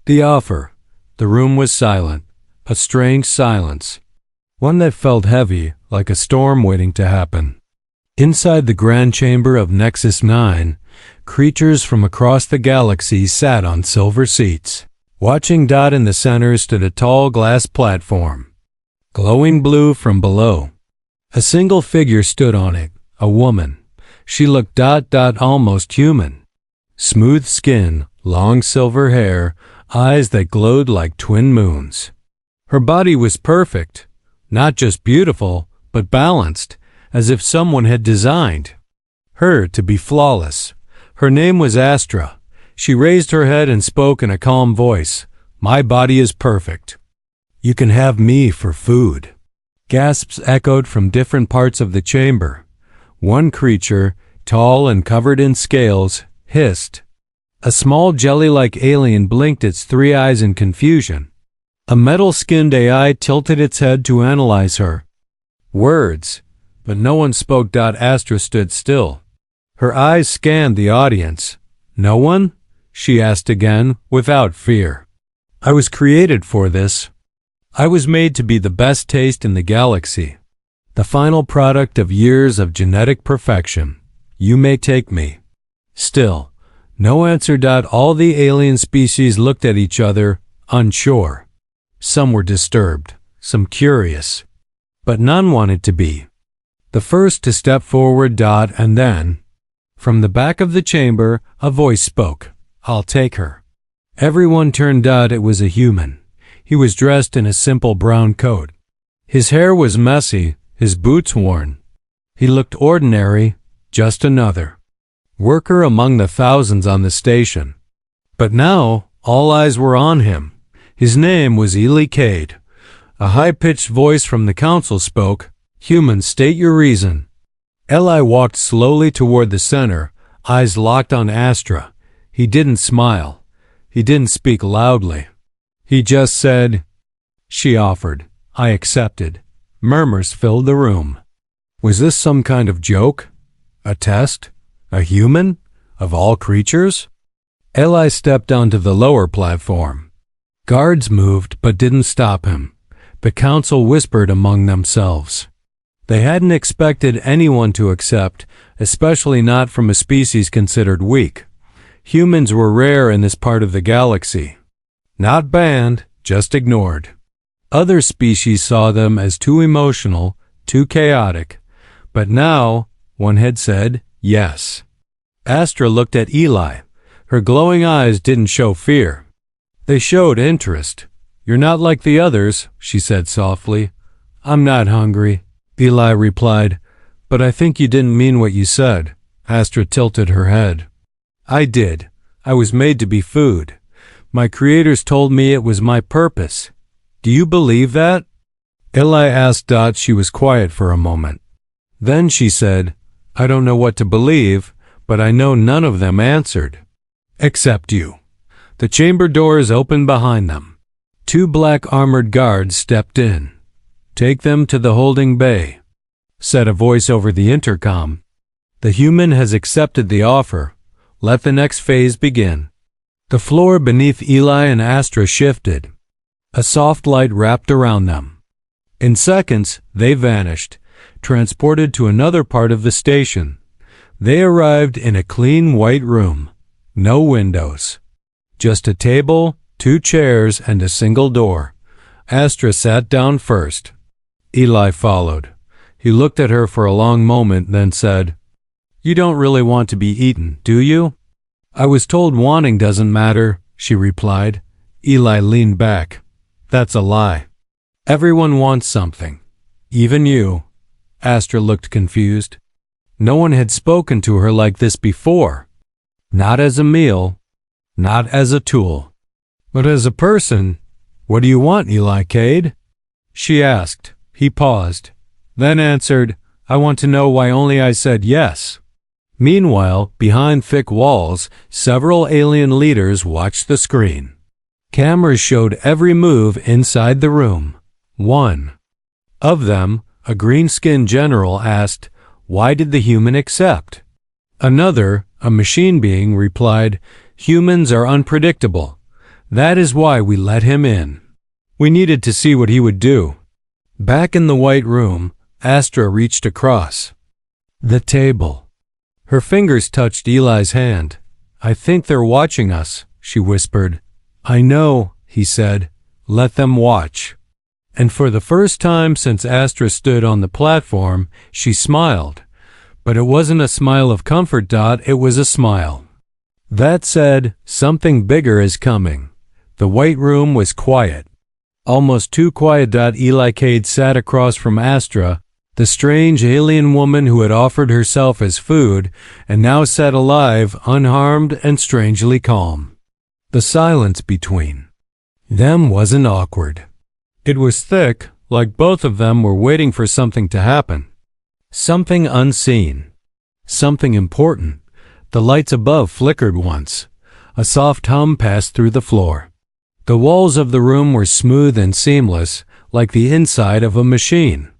The offer. The room was silent, a strange silence, one that felt heavy, like a storm waiting to happen. Inside the grand chamber of Nexus 9, creatures from across the galaxy sat on silver seats. Watching Dot in the center stood a tall glass platform, glowing blue from below. A single figure stood on it, a woman. She looked almost human. Smooth skin, long silver hair, eyes that glowed like twin moons. Her body was perfect, not just beautiful, but balanced, as if someone had designed her to be flawless. Her name was Astra. She raised her head and spoke in a calm voice. "My body is perfect. You can have me for food." Gasps echoed from different parts of the chamber. One creature, tall and covered in scales, hissed. A small jelly-like alien blinked its 3 eyes in confusion. A metal-skinned AI tilted its head to analyze her. Words, but no one spoke. Astra stood still. Her eyes scanned the audience. "No one?" she asked again, without fear. "I was created for this. I was made to be the best taste in the galaxy. The final product of years of genetic perfection. You may take me." Still, no answer. All the alien species looked at each other, unsure. Some were disturbed, some curious, but none wanted to be the first to step forward. And then, from the back of the chamber, a voice spoke. "I'll take her." Everyone turned. It was a human. He was dressed in a simple brown coat. His hair was messy, his boots worn. He looked ordinary, just another worker among the thousands on the station. But now, all eyes were on him. His name was Eli Cade. A high-pitched voice from the council spoke. "Human, state your reason." Eli walked slowly toward the center, eyes locked on Astra. He didn't smile. He didn't speak loudly. He just said, "She offered. I accepted." Murmurs filled the room. Was this some kind of joke? A test? A human? Of all creatures? Eli stepped onto the lower platform. Guards moved but didn't stop him. The council whispered among themselves. They hadn't expected anyone to accept, especially not from a species considered weak. Humans were rare in this part of the galaxy. Not banned, just ignored. Other species saw them as too emotional, too chaotic. But now, one had said yes. Astra looked at Eli. Her glowing eyes didn't show fear. They showed interest. "You're not like the others," she said softly. "I'm not hungry," Eli replied. "But I think you didn't mean what you said." Astra tilted her head. "I did. I was made to be food. My creators told me it was my purpose. Do you believe that?" Eli asked. She was quiet for a moment. Then she said, "I don't know what to believe, but I know none of them answered. Except you." The chamber doors opened behind them. 2 black armored guards stepped in. "Take them to the holding bay," said a voice over the intercom. "The human has accepted the offer. Let the next phase begin." The floor beneath Eli and Astra shifted. A soft light wrapped around them. In seconds, they vanished, transported to another part of the station. They arrived in a clean white room. No windows. Just a table, 2 chairs, and a single door. Astra sat down first. Eli followed. He looked at her for a long moment, then said, "You don't really want to be eaten, do you?" "I was told wanting doesn't matter," she replied. Eli leaned back. "That's a lie. Everyone wants something. Even you." Astra looked confused. No one had spoken to her like this before. Not as a meal. Not as a tool. But as a person. "What do you want, Eli Cade?" she asked. He paused, then answered, "I want to know why only I said yes." Meanwhile, behind thick walls, several alien leaders watched the screen. Cameras showed every move inside the room. One of them, a green-skinned general, asked, "Why did the human accept?" Another, a machine being, replied, "Humans are unpredictable. That is why we let him in. We needed to see what he would do. Back in the white room, Astra reached across the table. Her fingers touched Eli's hand. I think they're watching us, she whispered. I know, he said. Let them watch. And for the first time since Astra stood on the platform, she smiled. But it wasn't a smile of comfort. It was a smile that said, something bigger is coming. The white room was quiet. Almost too quiet. Eli Cade sat across from Astra, the strange alien woman who had offered herself as food and now sat alive, unharmed and strangely calm. The silence between them wasn't awkward. It was thick, like both of them were waiting for something to happen. Something unseen. Something important. The lights above flickered once. A soft hum passed through the floor. The walls of the room were smooth and seamless, like the inside of a machine.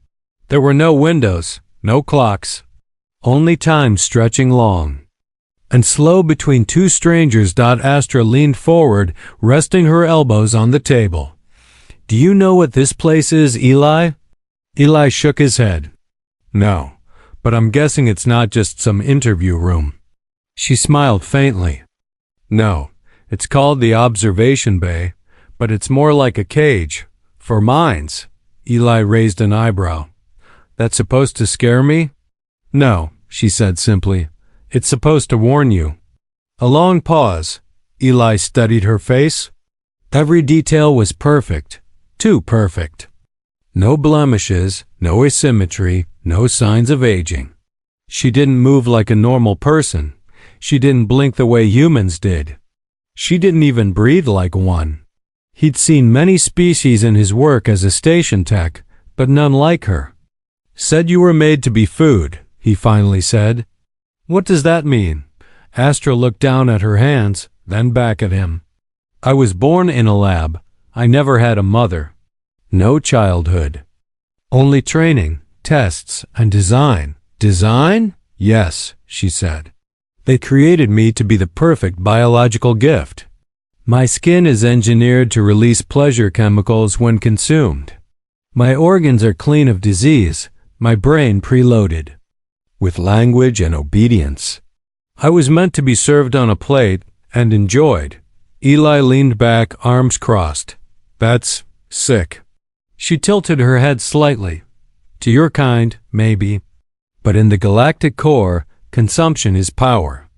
There were no windows, no clocks. Only time stretching long and slow between two strangers. Astra leaned forward, resting her elbows on the table. Do you know what this place is, Eli? Eli shook his head. No, but I'm guessing it's not just some interview room. She smiled faintly. No, it's called the observation bay, but it's more like a cage. For mines. Eli raised an eyebrow. That's supposed to scare me? No, she said simply. It's supposed to warn you. A long pause. Eli studied her face. Every detail was perfect. Too perfect. No blemishes, no asymmetry, no signs of aging. She didn't move like a normal person. She didn't blink the way humans did. She didn't even breathe like one. He'd seen many species in his work as a station tech, but none like her. Said you were made to be food, he finally said. What does that mean? Astra looked down at her hands, then back at him. I was born in a lab. I never had a mother. No childhood. Only training, tests, and design. Design? Yes, she said. They created me to be the perfect biological gift. My skin is engineered to release pleasure chemicals when consumed. My organs are clean of disease, my brain preloaded with language and obedience. I was meant to be served on a plate and enjoyed. Eli leaned back, arms crossed. That's sick. She tilted her head slightly. To your kind, maybe. But in the galactic core, consumption is power.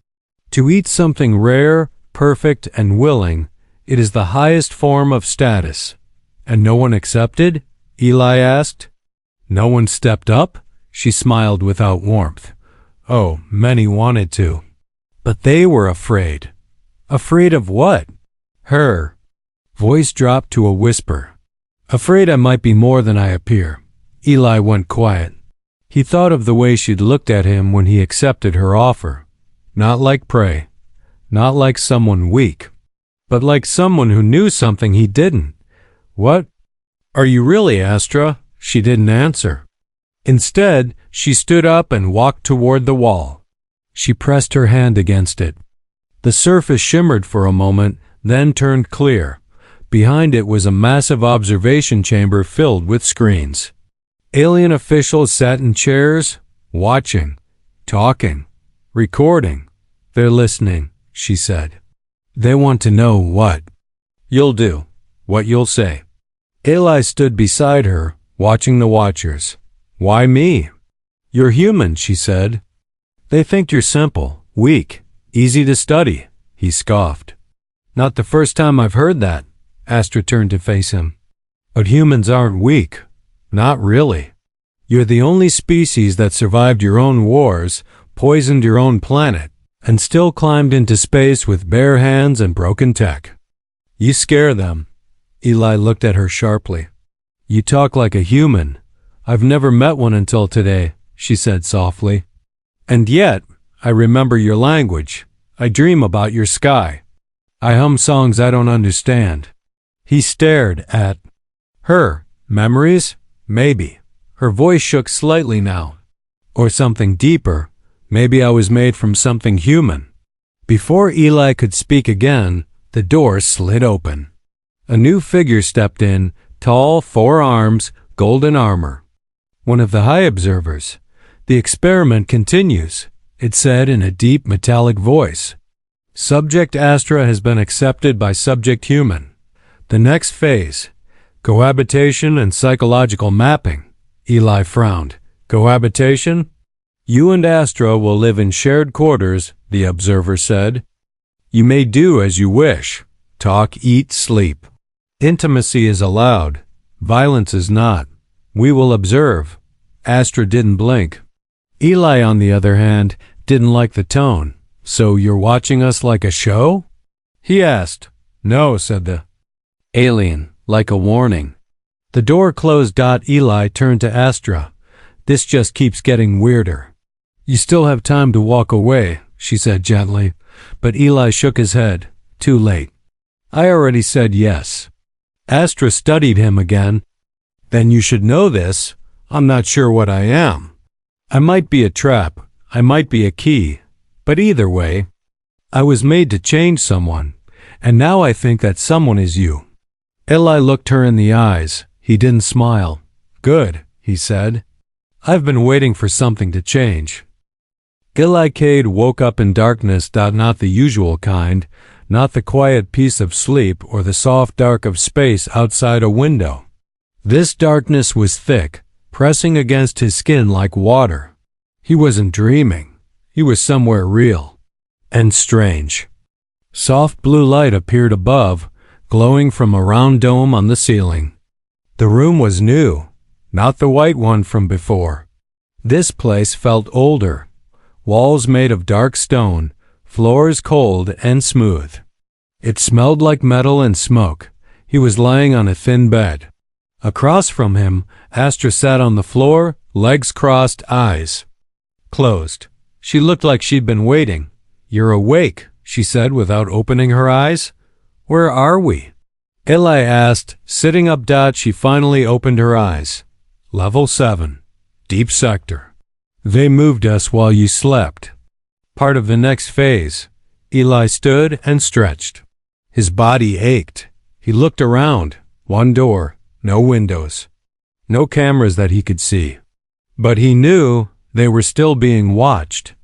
To eat something rare, perfect, and willing, it is the highest form of status. And no one accepted? Eli asked. No one stepped up? She smiled without warmth. Oh, many wanted to. But they were afraid. Afraid of what? Her. Voice dropped to a whisper. Afraid I might be more than I appear. Eli went quiet. He thought of the way she'd looked at him when he accepted her offer. Not like prey. Not like someone weak. But like someone who knew something he didn't. What? Are you really, Astra? She didn't answer. Instead, she stood up and walked toward the wall. She pressed her hand against it. The surface shimmered for a moment, then turned clear. Behind it was a massive observation chamber filled with screens. Alien officials sat in chairs, watching, talking, recording. They're listening, she said. They want to know what you'll do, what you'll say. Eli stood beside her, watching the watchers. Why me? You're human, she said. They think you're simple, weak, easy to study, he scoffed. Not the first time I've heard that. Astra turned to face him. But humans aren't weak. Not really. You're the only species that survived your own wars, poisoned your own planet, and still climbed into space with bare hands and broken tech. You scare them. Eli looked at her sharply. You talk like a human. I've never met one until today, she said softly. And yet, I remember your language. I dream about your sky. I hum songs I don't understand. He stared at her. Memories? Maybe. Her voice shook slightly now. Or something deeper. Maybe I was made from something human. Before Eli could speak again, The door slid open. A new figure stepped in, tall, 4 arms, golden armor. One of the high observers. "The experiment continues," it said in a deep metallic voice. "Subject Astra has been accepted by subject human. The next phase, cohabitation and psychological mapping." Eli frowned. "Cohabitation? You and Astra will live in shared quarters," the observer said. "You may do as you wish. Talk, eat, sleep. Intimacy is allowed. Violence is not. We will observe." Astra didn't blink. Eli, on the other hand, didn't like the tone. "So you're watching us like a show?" he asked. "No," said the alien, "like a warning." The door closed. Eli turned to Astra. "This just keeps getting weirder." "You still have time to walk away," she said gently, but Eli shook his head. "Too late. I already said yes." Astra studied him again. "Then you should know this. I'm not sure what I am. I might be a trap. I might be a key. But either way, I was made to change someone, and now I think that someone is you." Eli looked her in the eyes. He didn't smile. "Good," he said. "I've been waiting for something to change." Eli Cade woke up in darkness. Not the usual kind, not the quiet peace of sleep or the soft dark of space outside a window. This darkness was thick, pressing against his skin like water. He wasn't dreaming. He was somewhere real and strange. Soft blue light appeared above, glowing from a round dome on the ceiling. The room was new, not the white one from before. This place felt older. Walls made of dark stone, floors cold and smooth. It smelled like metal and smoke. He was lying on a thin bed. Across from him, Astra sat on the floor, legs crossed, eyes closed. She looked like she'd been waiting. "You're awake," she said without opening her eyes. "Where are we?" Eli asked, sitting up. She finally opened her eyes. "Level 7. Deep sector. They moved us while you slept. Part of the next phase." Eli stood and stretched. His body ached. He looked around. One door, no windows, no cameras that he could see. But he knew they were still being watched.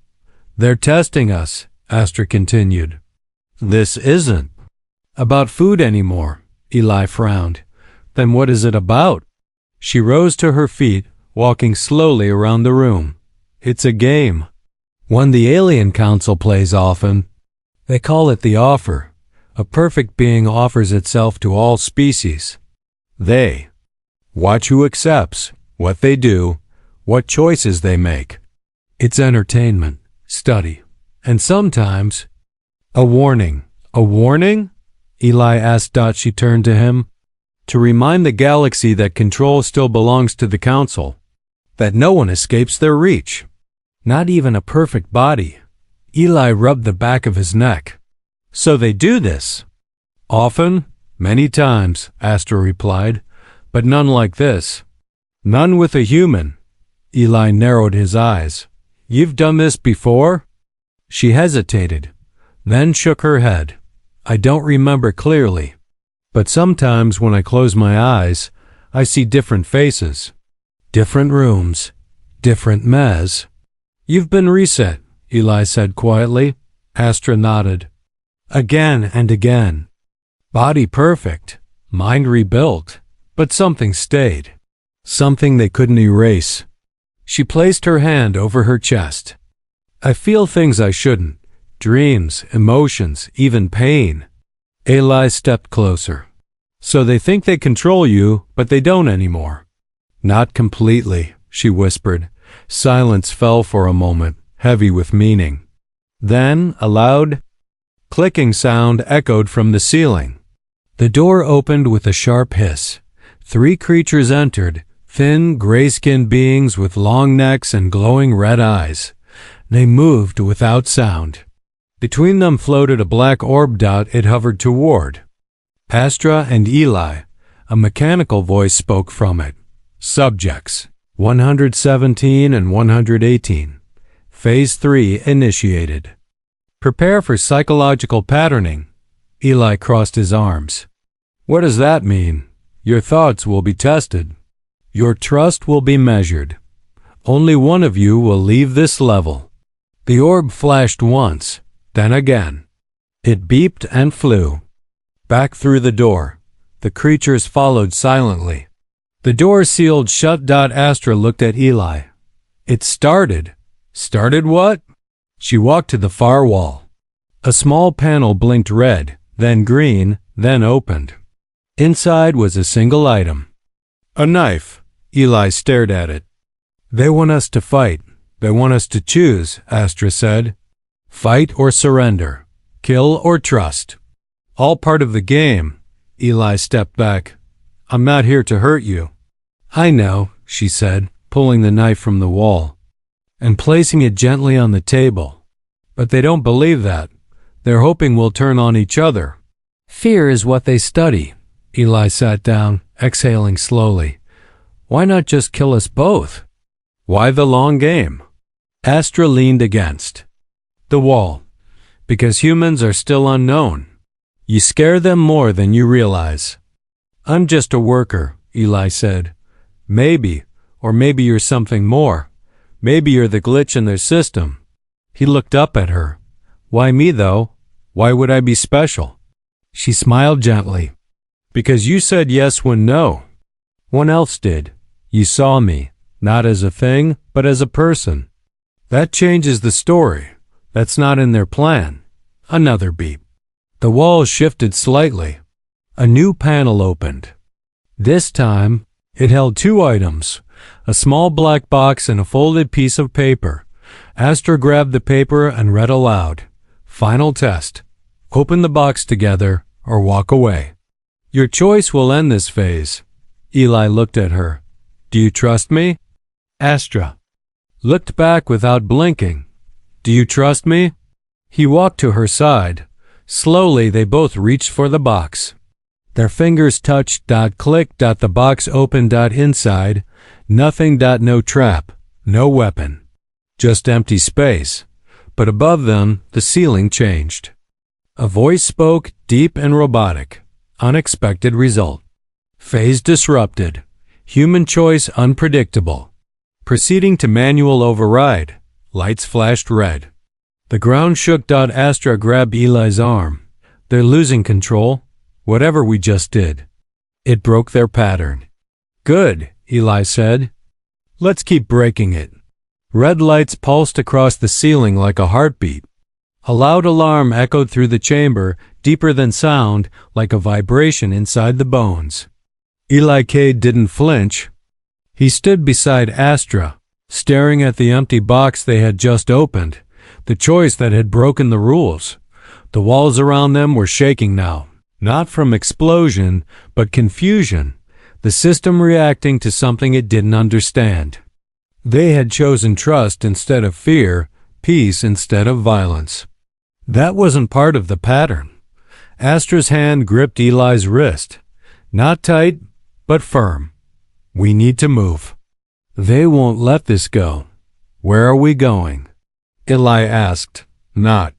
"They're testing us," Astra continued. "This isn't about food anymore." Eli frowned. "Then what is it about?" She rose to her feet, walking slowly around the room. "It's a game. One the Alien Council plays often. They call it the offer. A perfect being offers itself to all species. They watch who accepts, what they do, what choices they make. It's entertainment, study, and sometimes a warning." "A warning?" Eli asked. She turned to him. "To remind the galaxy that control still belongs to the Council, that no one escapes their reach. Not even a perfect body." Eli rubbed the back of his neck. "So they do this?" "Often, many times," Astra replied, "but none like this. None with a human." Eli narrowed his eyes. "You've done this before?" She hesitated, then shook her head. "I don't remember clearly, but sometimes when I close my eyes, I see different faces, different rooms, different mez." "You've been reset," Eli said quietly. Astra nodded. "Again and again. Body perfect, mind rebuilt, but something stayed. Something they couldn't erase." She placed her hand over her chest. "I feel things I shouldn't. Dreams, emotions, even pain." Eli stepped closer. "So they think they control you, but they don't anymore." "Not completely," she whispered. Silence fell for a moment, heavy with meaning. Then, a loud, clicking sound echoed from the ceiling. The door opened with a sharp hiss. 3 creatures entered, thin, gray-skinned beings with long necks and glowing red eyes. They moved without sound. Between them floated a black orb. It hovered toward Astra and Eli. A mechanical voice spoke from it. "Subjects, 117 and 118. Phase 3 initiated. Prepare for psychological patterning." Eli crossed his arms. What does that mean? Your thoughts will be tested. Your trust will be measured. Only one of you will leave this level. The orb flashed once, then again. It beeped and flew. Back through the door. The creatures followed silently. The door sealed shut. Astra looked at Eli. It started. Started what? She walked to the far wall. A small panel blinked red, then green, then opened. Inside was a single item. A knife. Eli stared at it. They want us to fight. They want us to choose, Astra said. Fight or surrender. Kill or trust. All part of the game. Eli stepped back. I'm not here to hurt you. I know, she said, pulling the knife from the wall and placing it gently on the table. But they don't believe that. They're hoping we'll turn on each other. Fear is what they study. Eli sat down, exhaling slowly. Why not just kill us both? Why the long game? Astra leaned against the wall. Because humans are still unknown. You scare them more than you realize. I'm just a worker, Eli said. Maybe, or maybe you're something more. Maybe you're the glitch in their system. He looked up at her. Why me, though? Why would I be special? She smiled gently. Because you said yes when no. One else did. You saw me, not as a thing, but as a person. That changes the story. That's not in their plan. Another beep. The wall shifted slightly. A new panel opened. This time, it held two items, a small black box and a folded piece of paper. Astra grabbed the paper and read aloud. Final test. Open the box together or walk away. Your choice will end this phase. Eli looked at her. Do you trust me? Astra looked back without blinking. Do you trust me? He walked to her side. Slowly, they both reached for the box. Their fingers touched. Click. The box opened. Inside, nothing. No trap, no weapon. Just empty space. But above them, the ceiling changed. A voice spoke, deep and robotic. Unexpected result. Phase disrupted. Human choice unpredictable. Proceeding to manual override. Lights flashed red. The ground shook. Astra grabbed Eli's arm. They're losing control. Whatever we just did. It broke their pattern. Good, Eli said. Let's keep breaking it. Red lights pulsed across the ceiling like a heartbeat. A loud alarm echoed through the chamber, deeper than sound, like a vibration inside the bones. Eli Cade didn't flinch. He stood beside Astra, staring at the empty box they had just opened, the choice that had broken the rules. The walls around them were shaking now, not from explosion, but confusion, the system reacting to something it didn't understand. They had chosen trust instead of fear, peace instead of violence. That wasn't part of the pattern. Astra's hand gripped Eli's wrist. Not tight, but firm. We need to move. They won't let this go. Where are we going? Eli asked. Not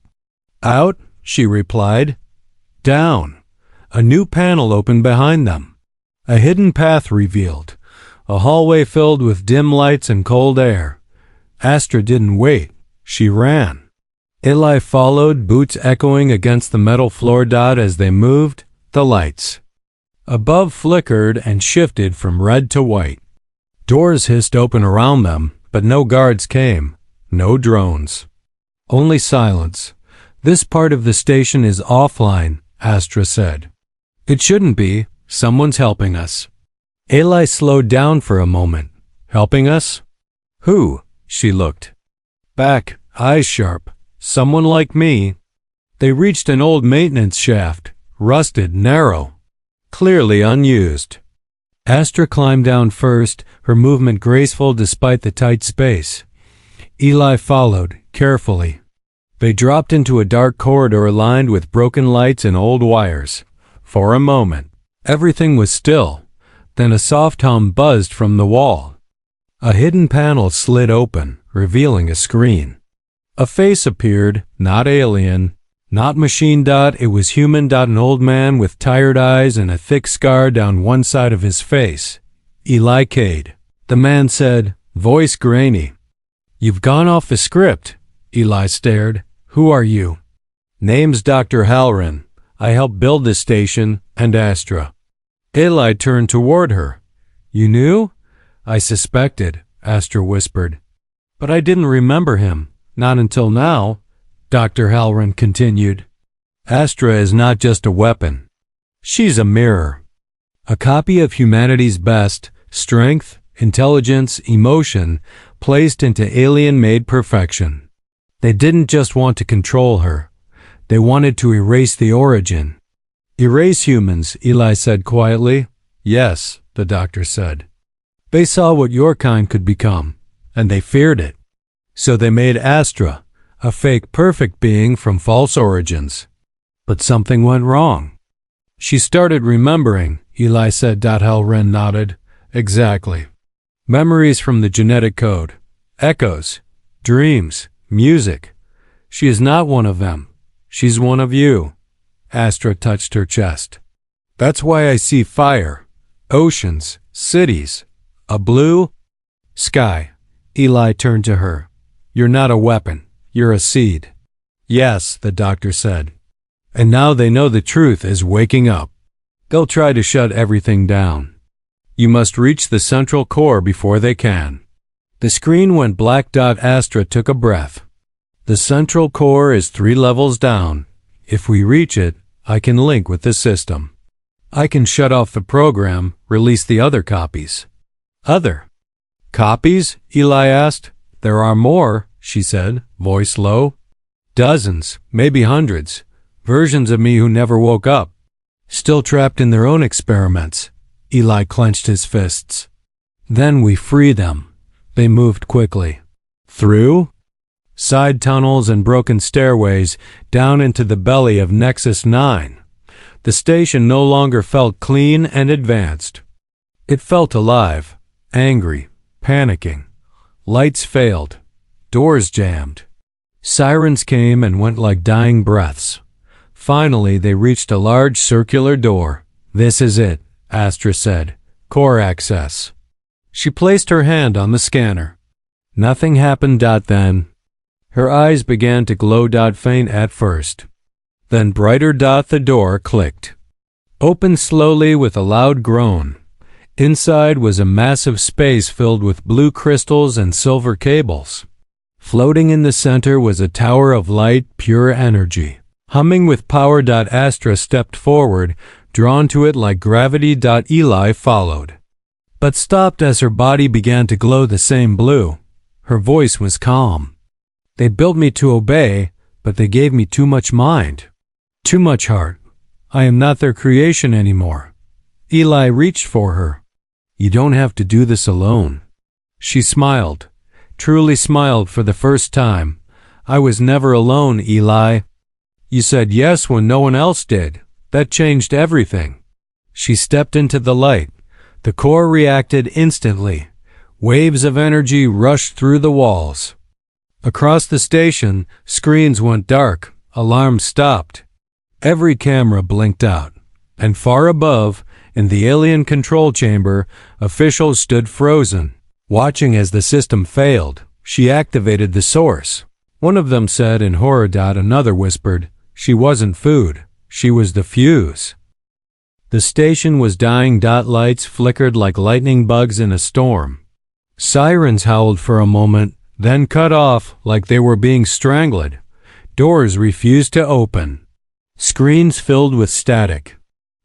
out, she replied. Down. A new panel opened behind them. A hidden path revealed. A hallway filled with dim lights and cold air. Astra didn't wait. She ran. Eli followed, boots echoing against the metal floor. As they moved, the lights above flickered and shifted from red to white. Doors hissed open around them, but no guards came. No drones. Only silence. This part of the station is offline, Astra said. It shouldn't be. Someone's helping us. Eli slowed down for a moment. Helping us? Who? She looked back, eyes sharp. Someone like me. They reached an old maintenance shaft, rusted, narrow, clearly unused. Astra climbed down first, her movement graceful despite the tight space. Eli followed, carefully. They dropped into a dark corridor lined with broken lights and old wires. For a moment, everything was still. Then a soft hum buzzed from the wall. A hidden panel slid open, revealing a screen. A face appeared, not alien, Not machine. It was human. An old man with tired eyes and a thick scar down one side of his face. Eli Cade. The man said, voice grainy. You've gone off the script. Eli stared. Who are you? Name's Dr. Halloran. I helped build this station and Astra. Eli turned toward her. You knew? I suspected, Astra whispered. But I didn't remember him. Not until now, Dr. Halloran continued. Astra is not just a weapon. She's a mirror. A copy of humanity's best, strength, intelligence, emotion, placed into alien-made perfection. They didn't just want to control her. They wanted to erase the origin. Erase humans, Eli said quietly. Yes, the doctor said. They saw what your kind could become, and they feared it. So they made Astra, a fake perfect being from false origins. But something went wrong. She started remembering, Eli said. Halloran nodded. Exactly. Memories from the genetic code. Echoes. Dreams. Music. She is not one of them. She's one of you. Astra touched her chest. That's why I see fire, oceans, cities, a blue sky. Eli turned to her. You're not a weapon. You're a seed. Yes, the doctor said. And now they know the truth is waking up. They'll try to shut everything down. You must reach the central core before they can. The screen went black. Astra took a breath. The central core is 3 levels down. If we reach it, I can link with the system. I can shut off the program, release the other copies. Other copies? Eli asked. There are more, she said, voice low. Dozens, maybe hundreds. Versions of me who never woke up. Still trapped in their own experiments. Eli clenched his fists. Then we free them. They moved quickly. Through side tunnels and broken stairways down into the belly of Nexus 9. The station no longer felt clean and advanced. It felt alive, angry, panicking. Lights failed. Doors jammed. Sirens came and went like dying breaths. Finally, they reached a large circular door. This is it, Astra said. Core access. She placed her hand on the scanner. Nothing happened. Then. Her eyes began to glow. Faint at first. Then brighter. The door clicked. Opened slowly with a loud groan. Inside was a massive space filled with blue crystals and silver cables. Floating in the center was a tower of light, pure energy. Humming with power. Astra stepped forward, drawn to it like gravity. Eli followed. But stopped as her body began to glow the same blue. Her voice was calm. They built me to obey, but they gave me too much mind. Too much heart. I am not their creation anymore. Eli reached for her. You don't have to do this alone. She smiled. Truly smiled for the first time. I was never alone, Eli. You said yes when no one else did. That changed everything. She stepped into the light. The core reacted instantly. Waves of energy rushed through the walls. Across the station, screens went dark. Alarms stopped. Every camera blinked out. And far above, in the alien control chamber, officials stood frozen, watching as the system failed. She activated the source. One of them said in horror. Another whispered, she wasn't food. She was the fuse. The station was dying. Lights flickered like lightning bugs in a storm. Sirens howled for a moment, then cut off like they were being strangled. Doors refused to open. Screens filled with static.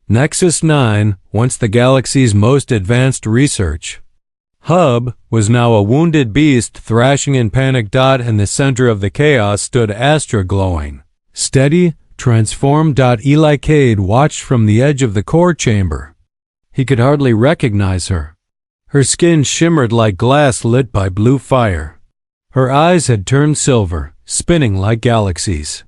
Nexus 9, once the galaxy's most advanced research hub, was now a wounded beast thrashing in panic. In the center of the chaos stood Astra, glowing, steady, transformed. Eli Cade watched from the edge of the core chamber. He could hardly recognize her. Her skin shimmered like glass lit by blue fire. Her eyes had turned silver, spinning like galaxies.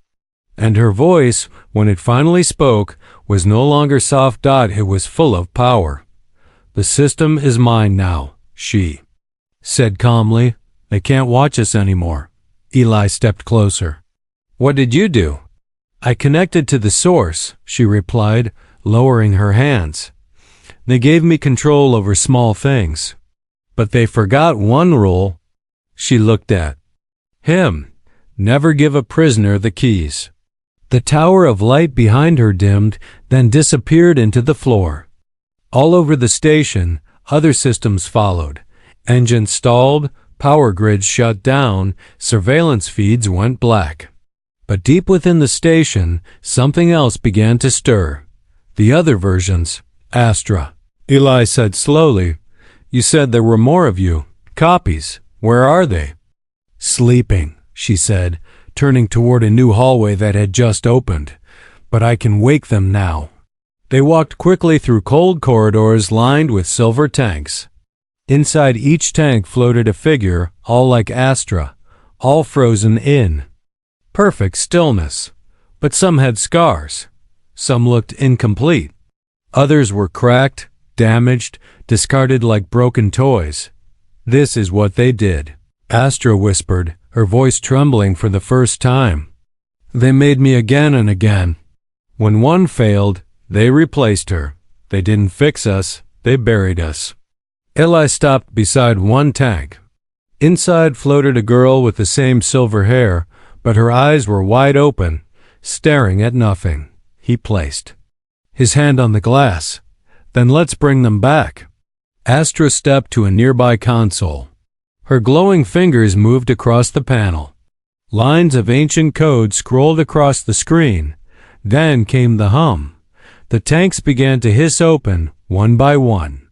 And her voice, when it finally spoke, was no longer soft. It was full of power. The system is mine now, she said calmly. They can't watch us anymore. Eli stepped closer. What did you do? I connected to the source, she replied, lowering her hands. They gave me control over small things. But they forgot one rule. She looked at him. Never give a prisoner the keys. The tower of light behind her dimmed, then disappeared into the floor. All over the station, other systems followed. Engines stalled, power grids shut down, surveillance feeds went black. But deep within the station, something else began to stir. The other versions, Astra. Eli said slowly, "You said there were more of you. Copies. Where are they?" "Sleeping," she said, turning toward a new hallway that had just opened. "But I can wake them now." They walked quickly through cold corridors lined with silver tanks. Inside each tank floated a figure, all like Astra, all frozen in. Perfect stillness. But some had scars. Some looked incomplete. Others were cracked, damaged, discarded like broken toys. "This is what they did," Astra whispered, her voice trembling for the first time. "They made me again and again. When one failed, they replaced her. They didn't fix us, they buried us." Eli stopped beside one tank. Inside floated a girl with the same silver hair, but her eyes were wide open, staring at nothing. He placed his hand on the glass. "Then let's bring them back." Astra stepped to a nearby console. Her glowing fingers moved across the panel. Lines of ancient code scrolled across the screen. Then came the hum. The tanks began to hiss open, one by one.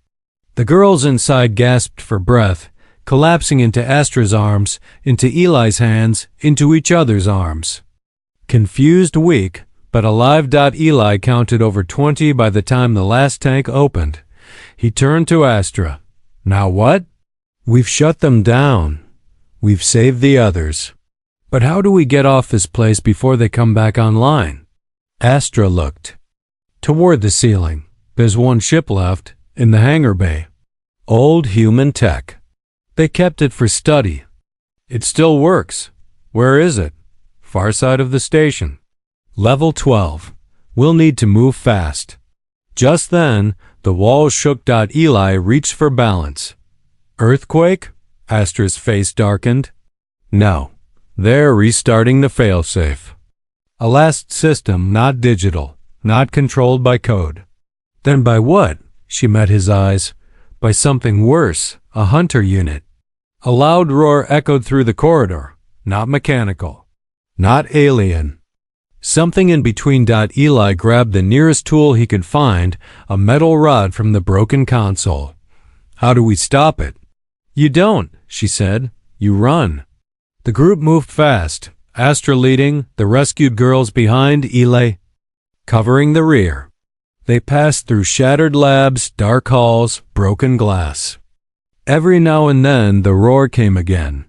The girls inside gasped for breath, collapsing into Astra's arms, into Eli's hands, into each other's arms. Confused, weak, but alive. Eli counted over 20 by the time the last tank opened. He turned to Astra. "Now what?" "We've shut them down. We've saved the others. But how do we get off this place before they come back online?" Astra looked toward the ceiling. "There's one ship left, in the hangar bay. Old human tech. They kept it for study. It still works. Where is it?" "Far side of the station. Level 12. We'll need to move fast." Just then, the walls shook. Eli reached for balance. "Earthquake?" Astra's face darkened. "No. They're restarting the failsafe. A last system, not digital, not controlled by code." "Then by what?" She met his eyes. "By something worse, a hunter unit." A loud roar echoed through the corridor. Not mechanical. Not alien. Something in between. Eli grabbed the nearest tool he could find, a metal rod from the broken console. "How do we stop it?" "You don't," she said. "You run." The group moved fast, Astra leading, the rescued girls behind, Eli covering the rear. They passed through shattered labs, dark halls, broken glass. Every now and then the roar came again.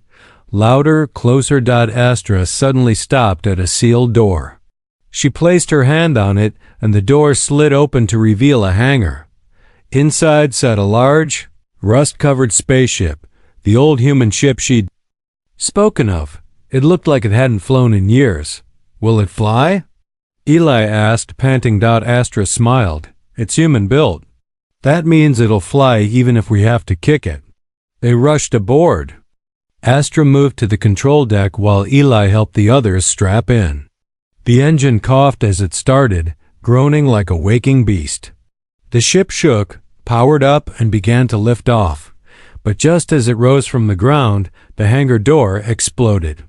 Louder, closer. Astra suddenly stopped at a sealed door. She placed her hand on it, and the door slid open to reveal a hangar. Inside sat a large, rust-covered spaceship, the old human ship she'd spoken of. It looked like it hadn't flown in years. "Will it fly?" Eli asked, panting. Astra smiled. "It's human-built. That means it'll fly even if we have to kick it." They rushed aboard. Astra moved to the control deck while Eli helped the others strap in. The engine coughed as it started, groaning like a waking beast. The ship shook, powered up, and began to lift off. But just as it rose from the ground, the hangar door exploded.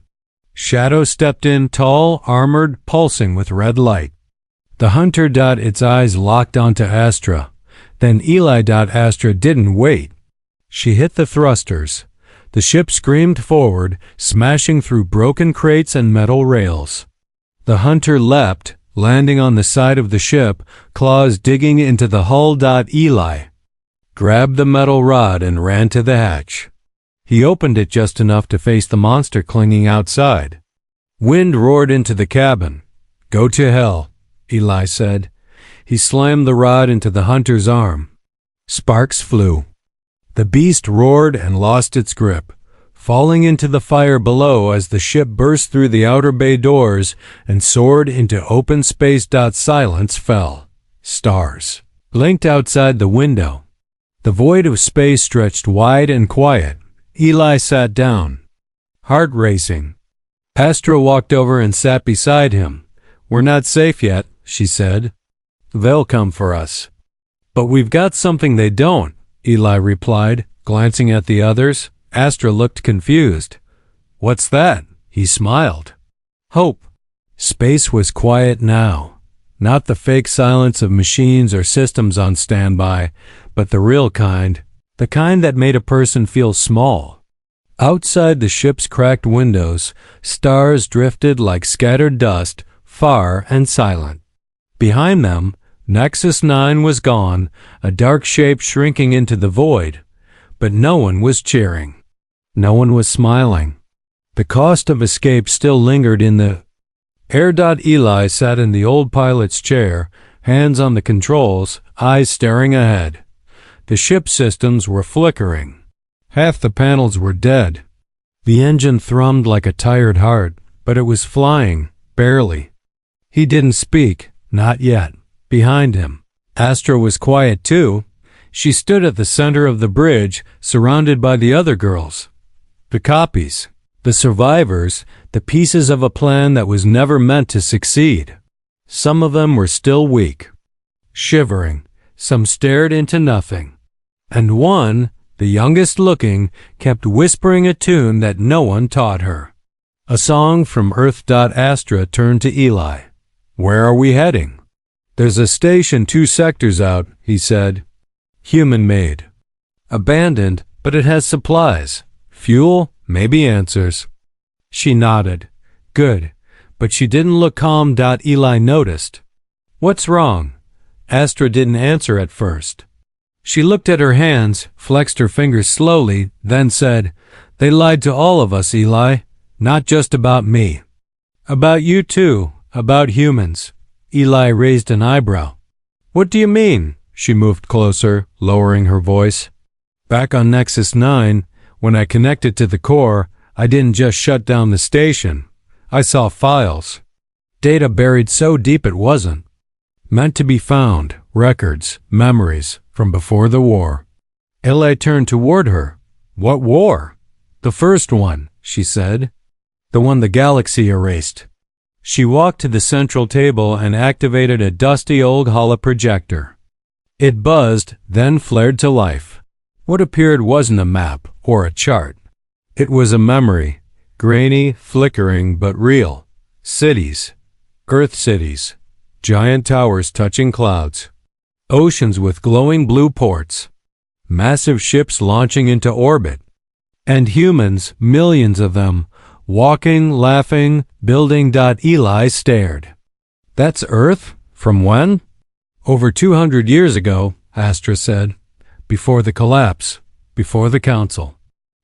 Shadow stepped in, tall, armored, pulsing with red light. The hunter. Its eyes locked onto Astra. Then Eli. Astra didn't wait. She hit the thrusters. The ship screamed forward, smashing through broken crates and metal rails. The hunter leapt, landing on the side of the ship, claws digging into the hull. Eli grabbed the metal rod and ran to the hatch. He opened it just enough to face the monster clinging outside. Wind roared into the cabin. "Go to hell," Eli said. He slammed the rod into the hunter's arm. Sparks flew. The beast roared and lost its grip. falling into the fire below as the ship burst through the outer bay doors and soared into open space. Silence fell. Stars blinked outside the window. The void of space stretched wide and quiet. Eli sat down, heart racing. Astra walked over and sat beside him. "We're not safe yet," she said. "They'll come for us." "But we've got something they don't," Eli replied, glancing at the others. Astra looked confused. "What's that?" He smiled. "Hope." Space was quiet now. Not the fake silence of machines or systems on standby, but the real kind, the kind that made a person feel small. Outside the ship's cracked windows, stars drifted like scattered dust, far and silent. Behind them, Nexus 9 was gone, a dark shape shrinking into the void. But no one was cheering. No one was smiling. The cost of escape still lingered in the air. Eli sat in the old pilot's chair, hands on the controls, eyes staring ahead. The ship systems were flickering. Half the panels were dead. The engine thrummed like a tired heart, but it was flying, barely. He didn't speak, not yet. Behind him, Astra was quiet too. She stood at the center of the bridge, surrounded by the other girls. The copies, the survivors, the pieces of a plan that was never meant to succeed. Some of them were still weak, shivering. Some stared into nothing. And one, the youngest looking, kept whispering a tune that no one taught her. A song from Earth. Astra turned to Eli. "Where are we heading?" "There's a station 2 sectors out," he said. "Human-made. Abandoned, but it has supplies. Fuel, maybe answers." She nodded. "Good." But she didn't look calm. Eli noticed. "What's wrong?" Astra didn't answer at first. She looked at her hands, flexed her fingers slowly, then said, "They lied to all of us, Eli. Not just about me. About you too. About humans." Eli raised an eyebrow. "What do you mean?" She moved closer, lowering her voice. "Back on Nexus 9, when I connected to the core, I didn't just shut down the station. I saw files. Data buried so deep it wasn't meant to be found, records, memories from before the war." Eli turned toward her. "What war?" "The first one," she said. "The one the galaxy erased." She walked to the central table and activated a dusty old holoprojector. It buzzed, then flared to life. What appeared wasn't a map or a chart. It was a memory, grainy, flickering, but real. Cities. Earth cities. Giant towers touching clouds. Oceans with glowing blue ports. Massive ships launching into orbit. And humans, millions of them, walking, laughing, building. Eli stared. "That's Earth? From when?" "Over 200 years ago," Astra said. "Before the collapse. Before the council.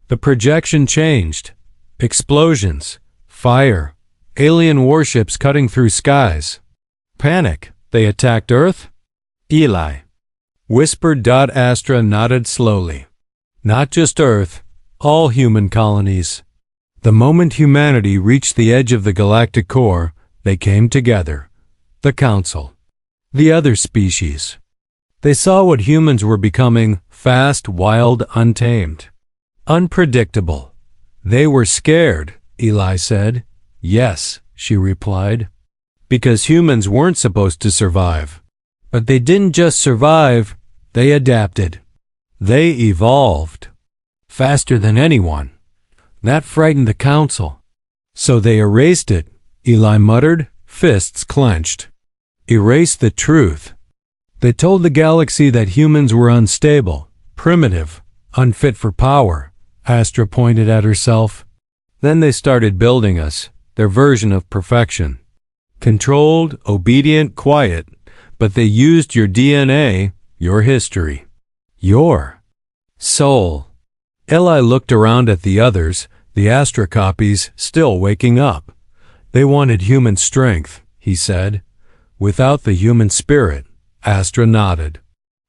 The projection changed. Explosions. Fire. Alien warships cutting through skies. Panic. They attacked Earth?" "Eli," whispered. Astra nodded slowly. "Not just Earth. All human colonies. The moment humanity reached the edge of the galactic core, they came together. The Council. The other species. They saw what humans were becoming, fast, wild, untamed. Unpredictable. They were scared," Eli said. "Yes," she replied. "Because humans weren't supposed to survive. But they didn't just survive, they adapted. They evolved. Faster than anyone. That frightened the Council. So they erased it," Eli muttered, fists clenched. "Erased the truth. They told the galaxy that humans were unstable, primitive, unfit for power." Astra pointed at herself. "Then they started building us, their version of perfection. Controlled, obedient, quiet, but they used your DNA, your history, your soul." Eli looked around at the others, the Astra copies, still waking up. "They wanted human strength," he said. "Without the human spirit." Astra nodded.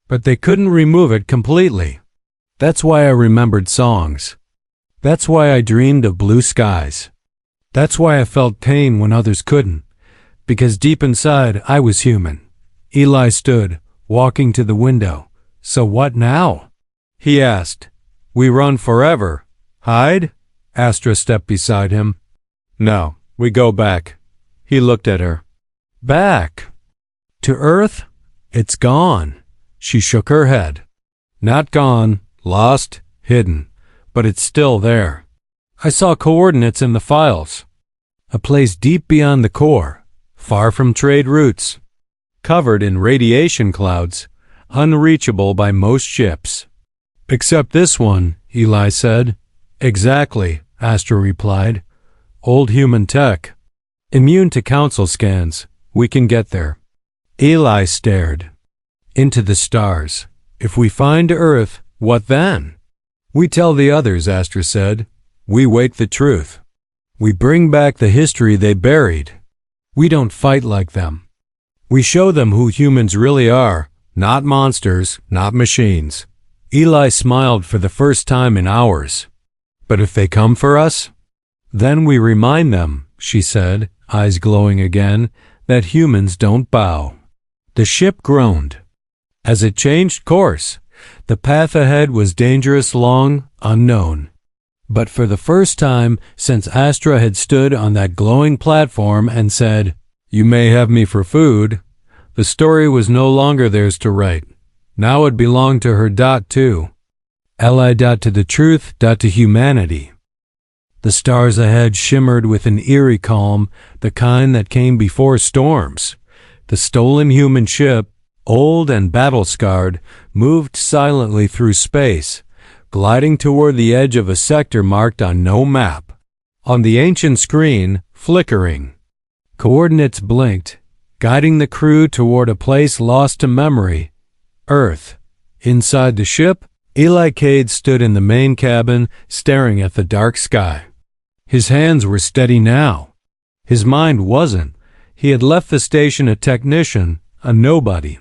"But they couldn't remove it completely. That's why I remembered songs. That's why I dreamed of blue skies. That's why I felt pain when others couldn't, because deep inside I was human. Eli stood, walking to the window. So what now? He asked. We run forever. Hide? Astra stepped beside him. No, we go back. He looked at her. Back? To Earth? It's gone. She shook her head. Not gone, lost, hidden, but it's still there. I saw coordinates in the files. A place deep beyond the core, far from trade routes, covered in radiation clouds, unreachable by most ships. Except this one, Eli said. Exactly, Astra replied. Old human tech. Immune to council scans. We can get there. Eli stared. Into the stars. If we find Earth, what then? We tell the others, Astra said. We wake the truth. We bring back the history they buried. We don't fight like them. We show them who humans really are, not monsters, not machines. Eli smiled for the first time in hours. But if they come for us? Then we remind them, she said, eyes glowing again, that humans don't bow. The ship groaned. As it changed course, the path ahead was dangerous, long, unknown. But for the first time since Astra had stood on that glowing platform and said, You may have me for food, the story was no longer theirs to write. Now it belonged to her. Too. Allied. To the truth. To humanity. The stars ahead shimmered with an eerie calm, the kind that came before storms. The stolen human ship, old and battle-scarred, moved silently through space, gliding toward the edge of a sector marked on no map. On the ancient screen, flickering. Coordinates blinked, guiding the crew toward a place lost to memory. Earth. Inside the ship, Eli Cade stood in the main cabin, staring at the dark sky. His hands were steady now. His mind wasn't. He had left the station a technician, a nobody.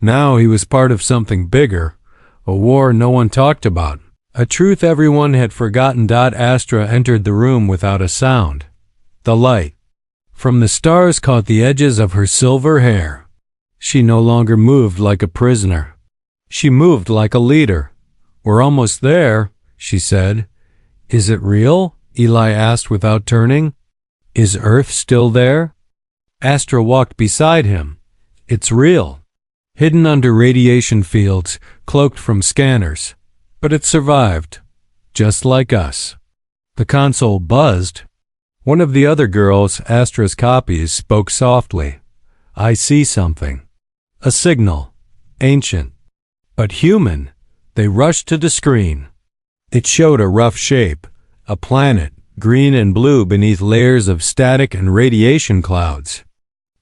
Now he was part of something bigger, a war no one talked about, a truth everyone had forgotten. Astra entered the room without a sound. The light from the stars caught the edges of her silver hair. She no longer moved like a prisoner. She moved like a leader. We're almost there, she said. Is it real? Eli asked without turning. Is Earth still there? Astra walked beside him. It's real. Hidden under radiation fields, cloaked from scanners. But it survived. Just like us. The console buzzed. One of the other girls, Astra's copies, spoke softly. I see something. A signal. Ancient. But human. They rushed to the screen. It showed a rough shape. A planet, green and blue beneath layers of static and radiation clouds.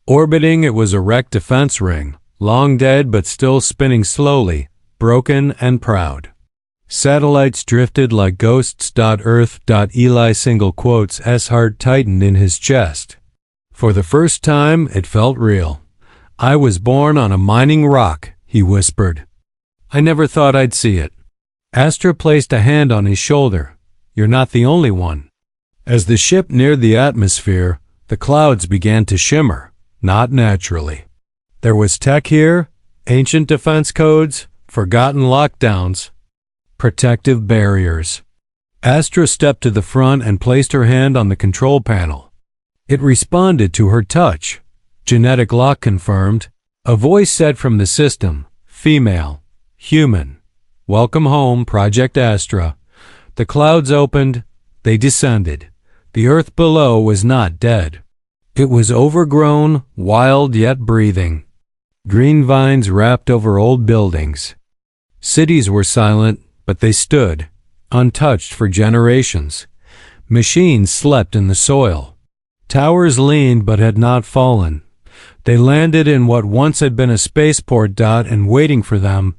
Orbiting it was a wrecked defense ring, long dead but still spinning slowly, broken and proud. Satellites drifted like ghosts. Earth. Eli single quotes S heart tightened in his chest. For the first time it felt real. I was born on a mining rock, he whispered. I never thought I'd see it. Astra placed a hand on his shoulder. You're not the only one. As the ship neared the atmosphere, the clouds began to shimmer, not naturally. There was tech here, ancient defense codes, forgotten lockdowns, protective barriers. Astra stepped to the front and placed her hand on the control panel. It responded to her touch. Genetic lock confirmed. A voice said from the system, female, human. Welcome home, Project Astra. The clouds opened. They descended. The earth below was not dead. It was overgrown, wild yet breathing. Green vines wrapped over old buildings. Cities were silent, but they stood, untouched for generations. Machines slept in the soil. Towers leaned but had not fallen. They landed in what once had been a spaceport. And waiting for them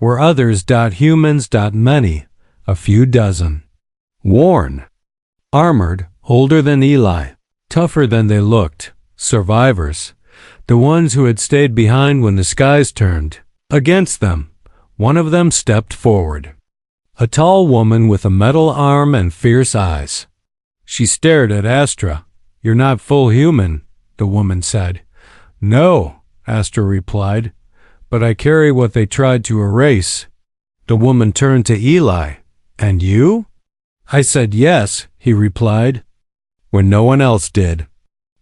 were others. Humans. Many, a few dozen. Worn. Armored, older than Eli, tougher than they looked. Survivors. The ones who had stayed behind when the skies turned. Against them. One of them stepped forward. A tall woman with a metal arm and fierce eyes. She stared at Astra. "You're not full human," the woman said. "No," Astra replied, "but I carry what they tried to erase." The woman turned to Eli. "And you?" "I said yes," he replied, when no one else did.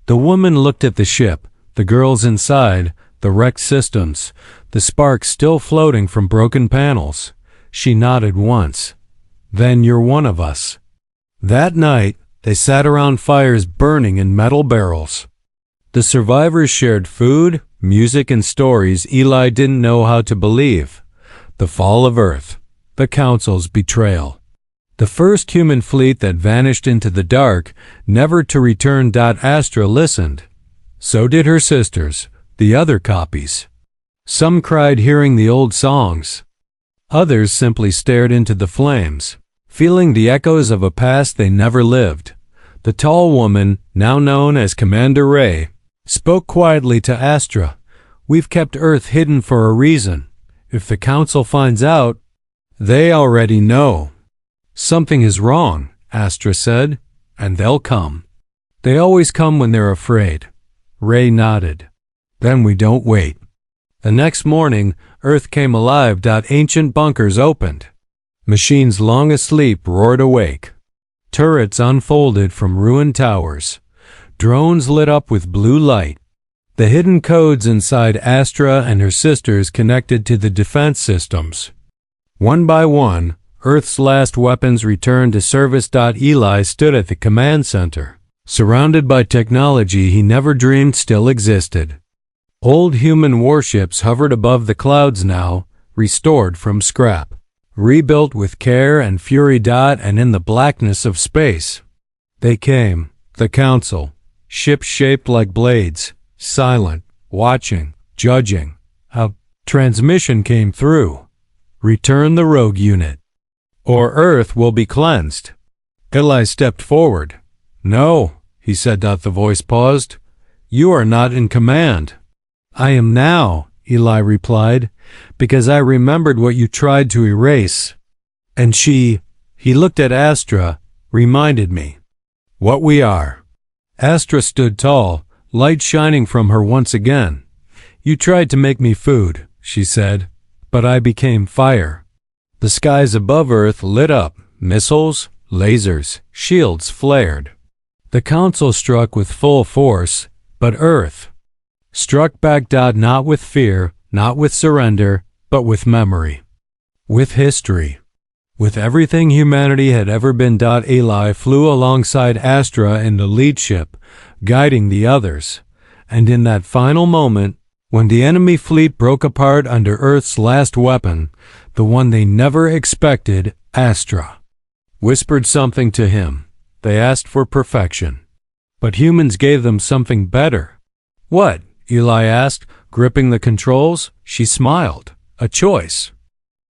The woman looked at the ship, the girls inside, the wrecked systems, the sparks still floating from broken panels. She nodded once. "Then you're one of us." That night, they sat around fires burning in metal barrels. The survivors shared food, music, and stories Eli didn't know how to believe. The fall of Earth, the Council's betrayal. The first human fleet that vanished into the dark, never to return. Astra listened. So did her sisters, the other copies. Some cried hearing the old songs. Others simply stared into the flames, feeling the echoes of a past they never lived. The tall woman, now known as Commander Ray, spoke quietly to Astra. "We've kept Earth hidden for a reason. If the Council finds out, they already know." "Something is wrong," Astra said, "and they'll come. They always come when they're afraid." Ray nodded. "Then we don't wait." The next morning, Earth came alive. Ancient bunkers opened. Machines long asleep roared awake. Turrets unfolded from ruined towers. Drones lit up with blue light. The hidden codes inside Astra and her sisters connected to the defense systems. One by one, Earth's last weapons returned to service. Eli stood at the command center, surrounded by technology he never dreamed still existed. Old human warships hovered above the clouds now, restored from scrap, rebuilt with care and fury. And in the blackness of space, they came, the Council, ships shaped like blades, silent, watching, judging. A transmission came through. "Return the rogue unit, or Earth will be cleansed." Eli stepped forward. "No," he said. The voice paused. "You are not in command." "I am now," Eli replied, "because I remembered what you tried to erase. And he looked at Astra, reminded me what we are." Astra stood tall, light shining from her once again. "You tried to make me food," she said, "but I became fire." The skies above Earth lit up. Missiles, lasers, shields flared. The Council struck with full force, but Earth struck back. Not with fear, not with surrender, but with memory. With history. With everything humanity had ever been. Eli flew alongside Astra in the lead ship, guiding the others. And in that final moment, when the enemy fleet broke apart under Earth's last weapon, the one they never expected, Astra whispered something to him. They asked for perfection, but humans gave them something better. "What?" Eli asked, gripping the controls. She smiled. "A choice."